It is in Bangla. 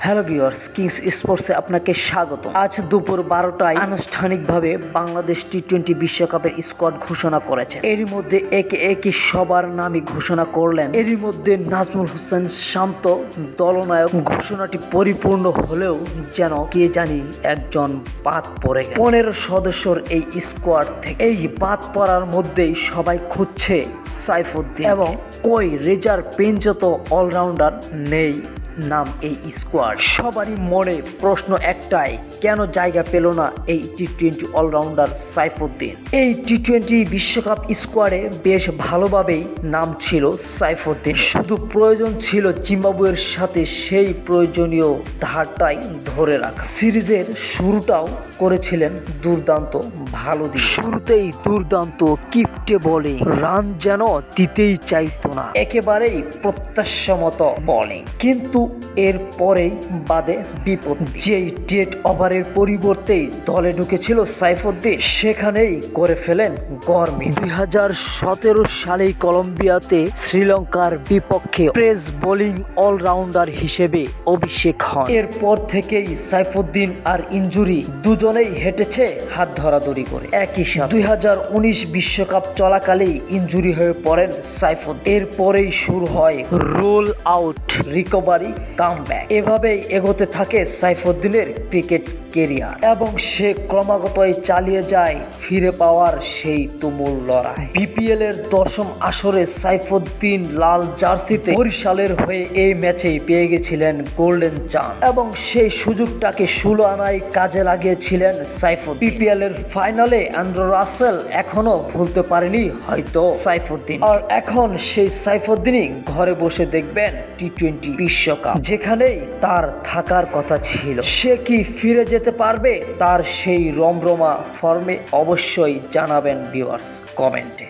হ্যালো ভিউয়ার্স, কিংস স্পোর্টসে আপনাকে স্বাগত। আজ দুপুর 12টায় আনুষ্ঠানিকভাবে বাংলাদেশ টি-20 বিশ্বকাপের স্কোয়াড ঘোষণা করেছে। এরই মধ্যে একে একে সবার নামই ঘোষণা করলেন। এরই মধ্যে নাজমুল হোসেন শান্ত দলনায়ক। ঘোষণাটি পরিপূর্ণ হলেও যেন কে জানি একজন বাদ পড়ে গেল 15 সদস্যর এই স্কোয়াড থেকে। এই বাদ পড়ার মধ্যেই সবাই খুঁজছে সাইফুদ্দিন এবং কই রিজার্ভ পেঞ্চত অলরাউন্ডার নেই নাম এই স্কোয়াড। সবারই মনে প্রশ্ন একটাই, কেন জায়গা পেল না এই টি-20 অলরাউন্ডার সাইফুদ্দিন? এই টি-20 বিশ্বকাপ স্কোয়াডে বেশ ভালোভাবেই নাম ছিল সাইফুদ্দিন, শুধু প্রয়োজন ছিল জিম্বাবুয়ের সাথে সেই প্রয়োজনীয় ধারটাই ধরে রাখা। সিরিজের শুরুটাও করেছিলেন দুর্দান্ত ভালো দিক। শুরুতেই দুর্দান্ত কিপটে বলিং, রান যেন দিতেই চাইতো না, একেবারেই প্রত্যাশামত বলিং। কিন্তু এর পরেই বাদে বিপত্তি। যেই ডেড ওভারের পরিবর্তে দলে ঢুকেছিল সাইফুদ্দিন, সেখানেই করে ফেলেন গরমিল। 2017 সালে কলম্বিয়াতে শ্রীলঙ্কার বিপক্ষে পেস বোলিং অলরাউন্ডার হিসেবে অভিষেক হন। এরপর থেকেই সাইফুদ্দিন আর ইনজুরি দুজনেই হেঁটেছে হাত ধরাধরি করে। একই সাথে 2019 বিশ্বকাপ চলাকালেই ইনজুরি হয়ে পড়েন সাইফুদ্দিন। এরপরেই শুরু হয় রোল আউট, রিকভারি, কামব্যাক। এভাবেই এগোতে থাকে সাইফুদ্দিনের ক্রিকেট কেরিয়ার এবং সে ক্রমাগতই চালিয়ে যায় ফিরে পাওয়ার সেই তুমুল লড়াই। বিপিএল এর 10ম আসরে সাইফুদ্দিন লাল জার্সিতে বরিশালের হয়ে এই ম্যাচেই পেয়ে গেছিলেন গোল্ডেন চান্স এবং সেই সুযোগটাকে 16 আনায় কাজে লাগিয়েছিলেন সাইফুদ্দিন। বিপিএল এর ফাইনালে অ্যান্ড্রু রাসেল এখনো ভুলতে পারেনি হয়তো সাইফুদ্দিন। আর এখন সেই সাইফুদ্দিনই ঘরে বসে দেখবেন টি-20 বিশ্বকাপ, যেখানেই তার থাকার কথা ছিল। সে কি ফিরে যেতে পারবে তার সেই রমরমা ফর্মে? অবশ্যই জানাবেন ভিউয়ার্স কমেন্টে।